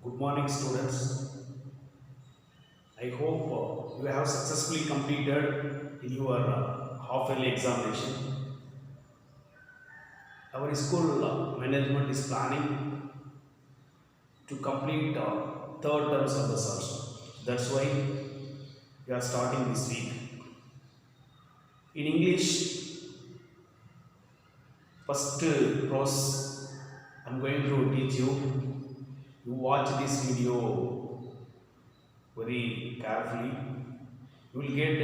Good morning, students. I hope you have successfully completed your half-yearly examination. Our school management is planning to complete third term syllabus also. That's why we are starting this week. In English, first prose, I'm going to teach you. You watch this video very carefully. You will get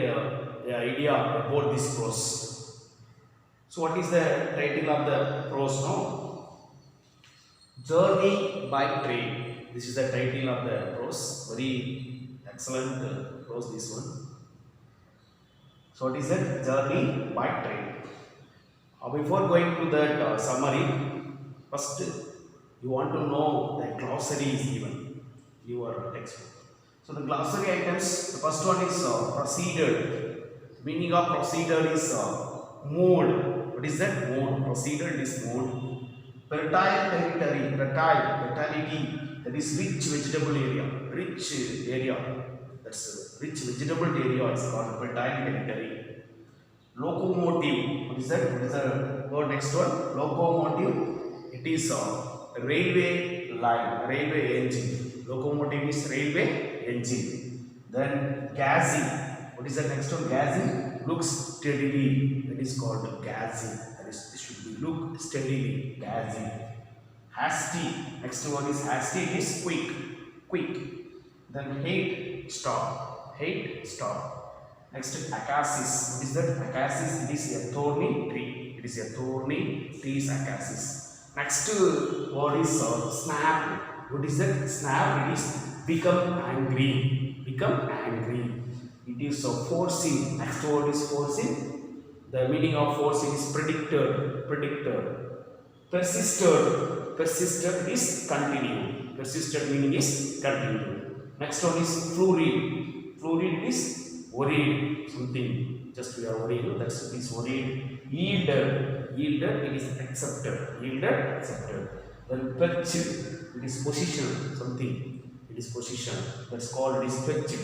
the idea about this prose. So, what is the title of the prose now? Journey by Train. This is the title of the prose. Very excellent prose, this one. So, what is that? Journey by Train. Before going to that summary, first you want to know the glossary is given in your textbook. So, the glossary items, the first one is proceeded. Meaning of proceeded is mode. What is that? Mode. Proceeded is mode. Fertile territory, fertility, that is rich vegetable area. Rich area. That's rich vegetable area is called fertile territory. Locomotive. What is that? What is the word next one? Locomotive. It is a railway line, railway engine. Locomotive is railway engine. Then gassing. What is the next one? Gassing. Look steadily. That is called gassing. That is, it should be look steadily. Gassing. Hasty. Next one is hasty. It is quick. Quick. Then hate. Stop. Hate. Stop. Next, acacia. What is that? Acacia. It is a thorny tree. It is a thorny tree. Is acacia. Next word is snap. What is that? Snap. It is become angry. Become angry. It is forcing. Next word is forcing. The meaning of forcing is predicted. Predicted. Persisted. Persisted is continue. Persisted meaning is continue. Next one is flurried. Flurried is worried, something, just we are worried, that's it is worried. Yielded, yielded, it is accepted, yielded, accepted. Then perched, it is position, something, it is position, that's called, it is perched,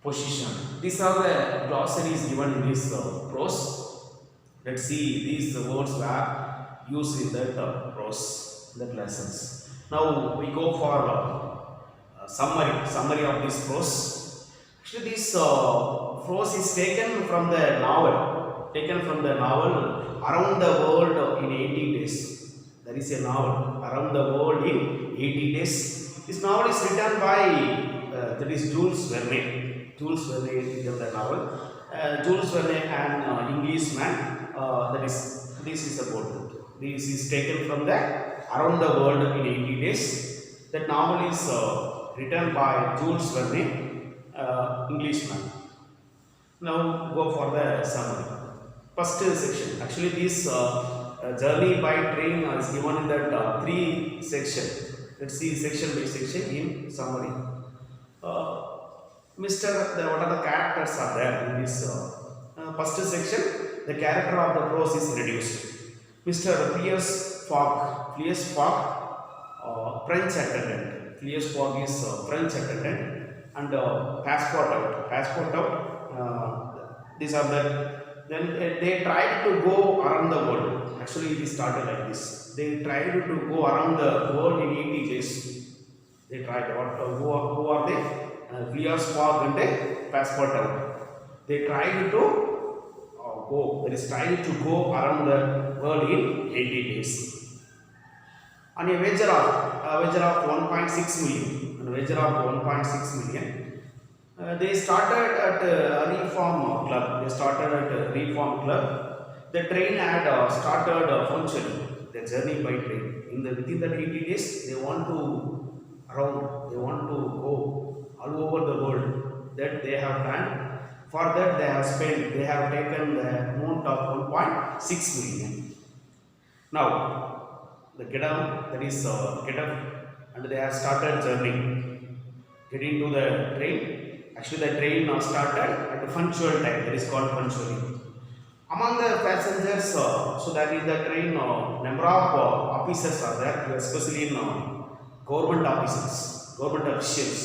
position. These are the glossaries given in this prose. Let's see, these words were used in that prose, that lessons. Now we go for summary of this prose. Actually, this prose is taken from the novel. Around the World in 80 Days. There is a novel, Around the World in 80 Days. This novel is written by, that is Jules Verne. Jules Verne written the novel. Jules Verne, an Englishman, this is about it. This is taken from the Around the World in 80 Days. That novel is written by Jules Verne. Englishman. Now go for the summary. First section. Actually, this journey by train is given in that three sections. Let's see section by section in summary. What are the characters are there in this first section? The character of the prose is reduced. Mr. Phileas Fogg, French attendant. Phileas Fogg is French attendant. And passport out, these are the, then they tried to go around the world. Actually, it started like this. They tried to go around the world in 80 days. They tried, who are they? Phileas Fogg and passport out. They tried to tried to go around the world in 80 days. On a wager of 1.6 million. Wager of 1.6 million. They started at a reform club. The train had started punctually. The journey by train. Within the 80 days, they want to go all over the world. That they have done. For that, they have taken the amount of 1.6 million. Now, the get up, and they have started journey. Getting to the train. Actually, the train started at a punctual time. That is called punctually. Among the passengers, so that in the train, number of officers are there, especially in government officers, government officials,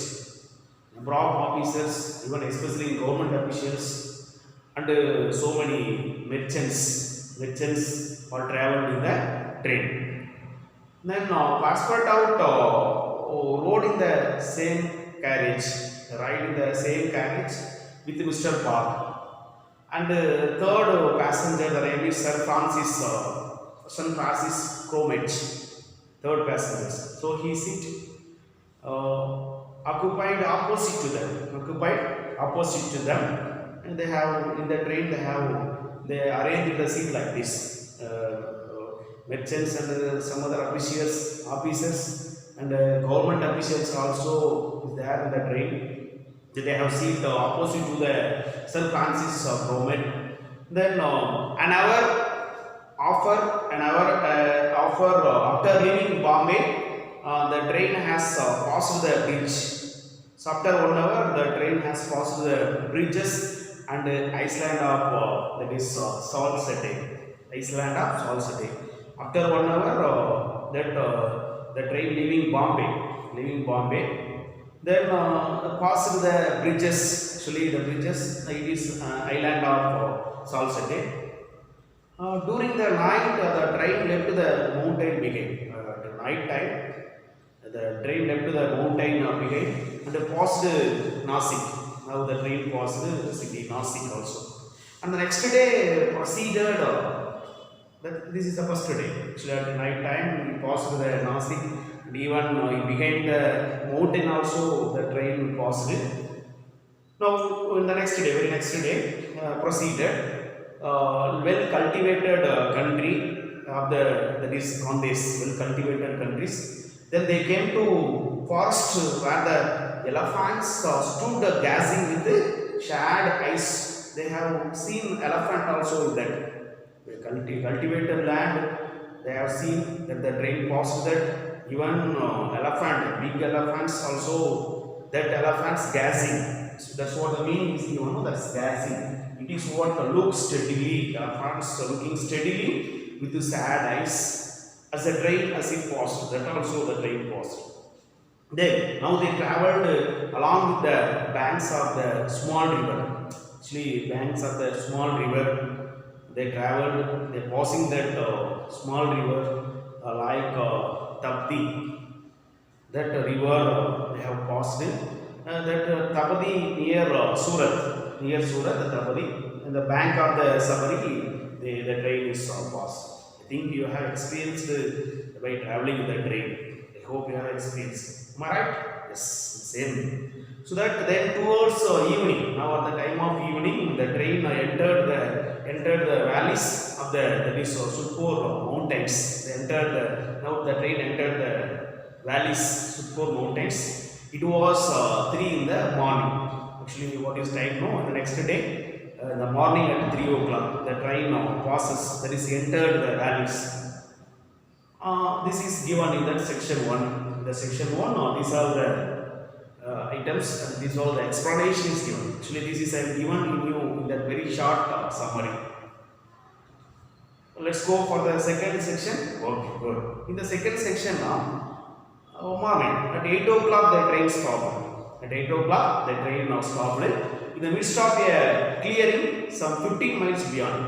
number of officers, even especially in government officials, and so many merchants are traveled in the train. Then passport out rode in the same carriage, ride in the same carriage with Mr. Park. And third passenger, the name is Sir Francis Cromage, third passenger. So he sit occupied opposite to them, and they have in the train they arrange the seat like this. Merchants and some other officers and government officials also is there in the train. They have seat opposite to the Sir Francis Cromage. Then an hour after leaving Bombay, the train has passed the bridge. So after 1 hour, the train has passed the bridges and Iceland of that is Salt City. Iceland of Salt City. After 1 hour, the train leaving Bombay, then passed the bridges. Actually, the bridges it is island of Salt City. During the night, the train left the mountain behind. At night time, the train left the mountain behind and passed Nasik. Now the train passed the city Nasik also. And the next day proceeded. This is the first day. Actually, at the night time, we passed the Nasik, and even behind the mountain also the train passed it. Now, in the next day, very next day, proceeded. Well cultivated country of that is Condes, well cultivated countries. Then they came to forest where the elephants stood gazing with the shad ice. They have seen elephant also in that cultivated land. They have seen that the train passed that. Even big elephants also, that elephants gazing. So that's what the meaning is, that's gazing. It is what looks steadily, elephants looking steadily with the sad eyes as the train as it passed. That also the train passed. Then now they travelled along with the banks of the small river. Actually, banks of the small river. They travelled. They passing that small river like Tapti. That river they have passed it. That Tapati near Surat, the Tapati, and the bank of the Sabari, the train is passed. I think you have experienced by travelling in the train. I hope you have experienced. Am I right? Yes, same. So that then towards evening, now at the time of evening, the train entered the valleys of that is Sudpur mountains. Now the train entered the valleys, Sudpur mountains. It was 3 in the morning. Actually, what is time now? The next day, in the morning at 3 o'clock, the train passes, that is entered the valleys. This is given in that section 1. The section 1, these are the items and these are the explanations given. Actually, this is I given in you in that very short summary. Let's go for the second section. Okay, good. In the second section now, morning at 8 o'clock the train stopped. At 8 o'clock the train now stopped in the midst of a clearing some 15 miles beyond.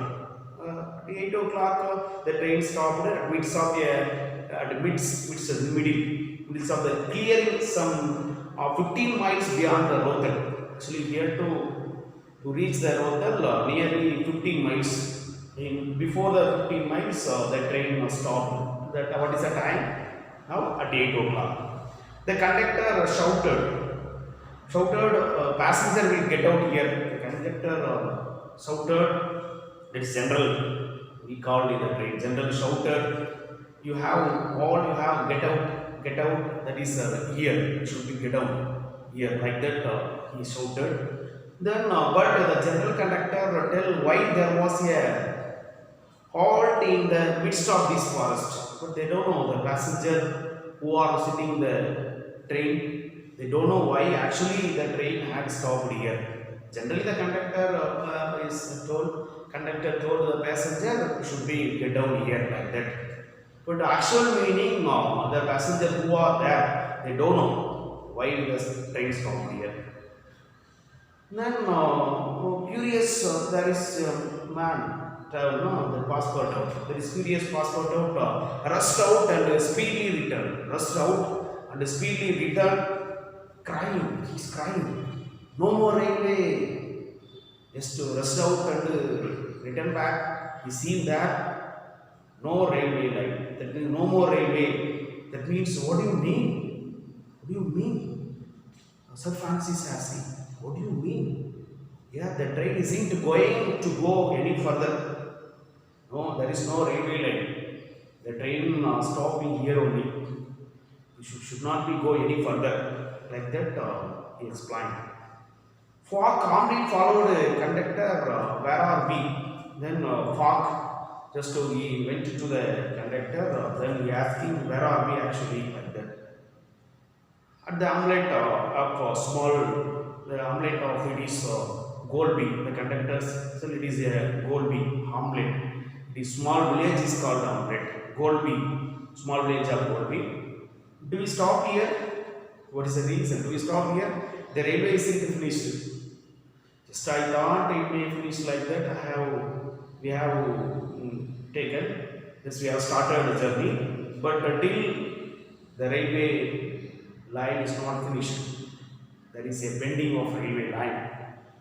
At 8 o'clock the train stopped at midst of the clearing some 15 miles beyond the Rohtak. Actually, here to reach the Rohtak nearly 15 miles. Before the 15 miles, the train stopped. What is the time? Now at 8 o'clock. The conductor shouted, passenger will get out here. The conductor shouted, it's general, we called in the train. General shouted, you have, get out, that is here, should be get out here, like that he shouted. Then, but the general conductor tell why there was a halt in the midst of this forest. But they don't know, the passenger who are sitting in the train, they don't know why actually the train had stopped here. Generally the conductor told the passenger should be get down here like that. But the actual meaning, the passenger who are there, They don't know why the train stopped here. Then, curious, there is a man, the passport out. There is curious passport out, rust out and speedily return. Rust out and speedily return, crying. He's crying. No more railway. Just to rust out and return back. He seen that no railway line. That means no more railway. That means, what do you mean? What do you mean? Sir Francis asking, what do you mean? Yeah, the train isn't going to go any further. No, there is no railway line. The train stopping here only. You should not be go any further. Like that, he explained. Fog calmly followed conductor, where are we? Then Fog he went to the conductor, then he asked him, where are we actually? Like that. At the omelette of small, the omelette of it is Golby. The conductors, so it is a Golby omelette. The small village is called omelette. Golby, small village of Golby. Do we stop here? What is the reason? Do we stop here? The railway isn't finished. Just I thought it may finish like that. We have taken. Yes, we have started the journey, but till the railway line is not finished, there is a bending of railway line.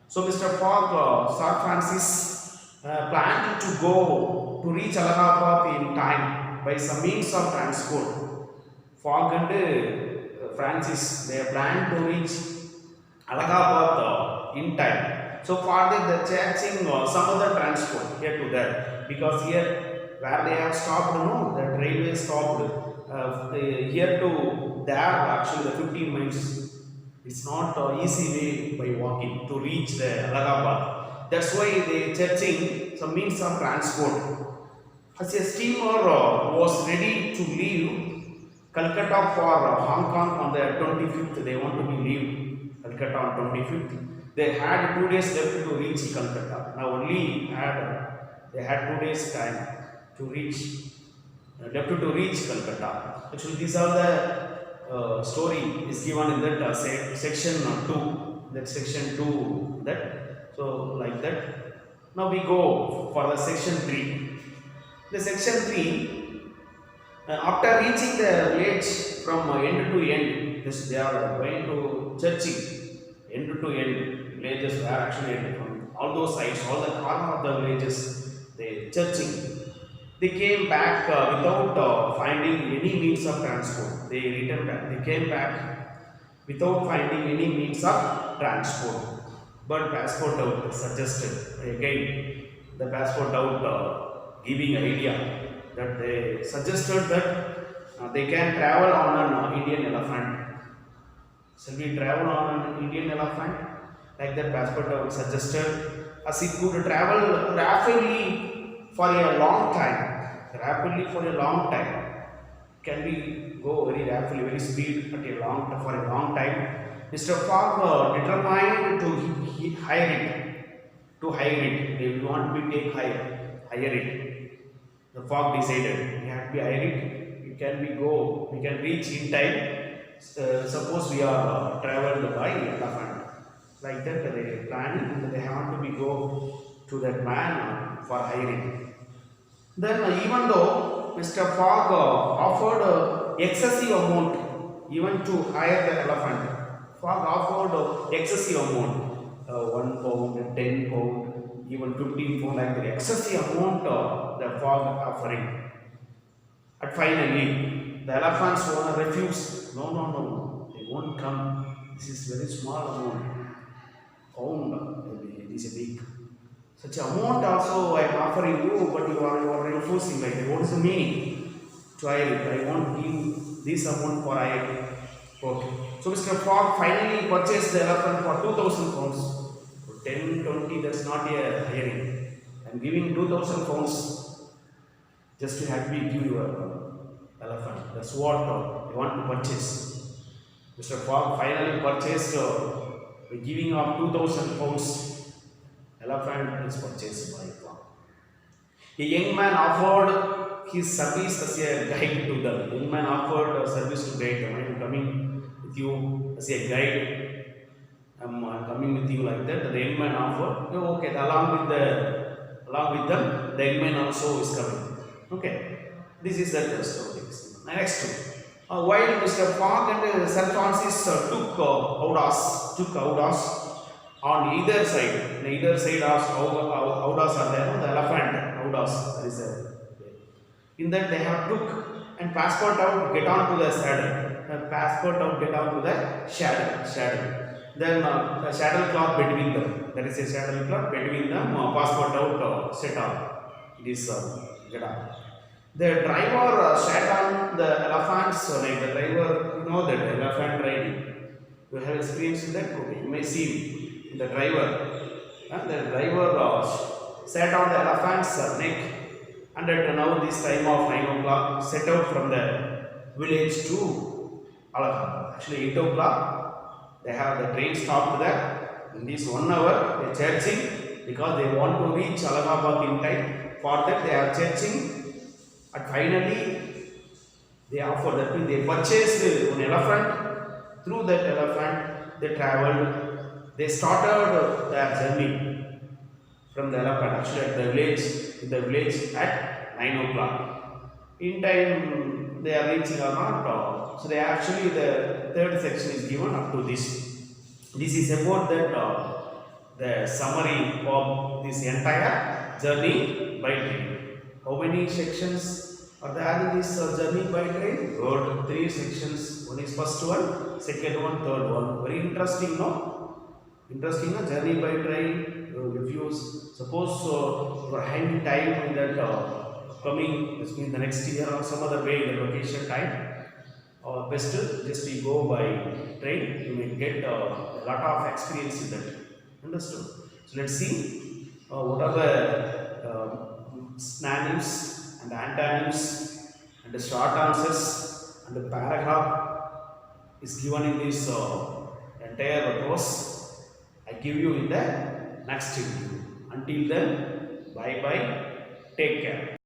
So Mr. Fogg, Sir Francis planned to go to reach Allahabad in time by some means of transport. Fogg and Francis, they planned to reach Allahabad in time. So for that, they are charging some other transport here to there, because here where they have stopped, the railway stopped. Here to there, actually the 15 miles. It's not easy way by walking to reach the Allahabad. That's why they charging some means of transport. As a steamer was ready to leave Calcutta for Hong Kong on the 25th, they want to leave Calcutta on 25th. They had 2 days left to reach Calcutta. Now they had 2 days time to reach, left to reach Calcutta. Actually, these are the story is given in that section 2. That section 2. That so like that. Now we go for the section 3. The section 3. After reaching the village from end to end, this they are going to churching end to end. Villages were actually from all those sides, all the corner of the villages, they churching. They came back without finding any means of transport. They returned back. They came back without finding any means of transport. But passport out suggested again. The passport out giving idea that they suggested that they can travel on an Indian elephant. Shall we travel on an Indian elephant? Like that passport out suggested, as it could travel rapidly for a long time. Rapidly for a long time. Can we go very rapidly, very speed for a long time? Mr. Fogg determined to hire it. To hire it. They want to take hire it. The Fogg decided we have to hire it. We can reach in time. Suppose we are traveled by elephant. Like that, they planning and they have to go to that man for hiring. Then, even though Mr. Fogg offered excessive amount even to hire the elephant, Fogg offered excessive amount, 1 pound, 10 pound, even 15 pound, like the excessive amount the Fogg offering. And finally, the elephant's owner refused. No, they won't come. This is very small amount. Pound, it is a big. Such amount also I am offering you, but you are refusing. Like, what is the meaning? To I won't give this amount for I. Okay. So Mr. Fogg finally purchased the elephant for 2,000 pounds. 10, 20, that's not a hiring. I am giving 2,000 pounds just to have me give you an elephant. That's what I want to purchase. Mr. Fogg finally purchased by giving up 2,000 pounds. Elephant is purchased by Fogg. A young man offered his service as a guide to them. The young man offered service to guide them. I am coming with you as a guide. I'm coming with you like that. The young offered. Oh, okay, along with them, the young also is coming. Okay, this is the first of things. Next, while Mr. Park and Sir Francis took Audas on either side. On either side, Audas are there. The elephant Audas. There is a. In that they have took and passport out, get on to the saddle. Passport out, get on to the saddle. Then the saddle cloth between them. There is a saddle cloth between them. Passport out, set on. It is get on. The driver sat on the elephant's neck. The driver, you know that elephant riding. You have experience in that? Okay. You may see the driver. The driver sat on the elephant's neck. And at now this time of 9 o'clock, set out from the village to Allahabad. Actually 8 o'clock, they have the train stopped there. In this 1 hour, they are searching because they want to reach Allahabad in time. For that, they are searching. And finally, they offer that means they purchased an elephant. Through that elephant, they traveled. They started their journey from the elephant. Actually, at the village at 9 o'clock. In time, they are reaching or not. So they actually the third section is given up to this. This is about that the summary of this entire journey by train. How many sections are there in this journey by train? Good. 3 sections. One is first one, second one, third one. Very interesting, no? Interesting, no? Journey by train. If you suppose you are having time in that coming, this means the next year or some other way, the vacation time, best just you go by train, you may get a lot of experience in that. Understood? So let's see what are the synonyms and antonyms and the short answers and the paragraph is given in this entire prose. I give you in the next video. Until then, bye bye. Take care.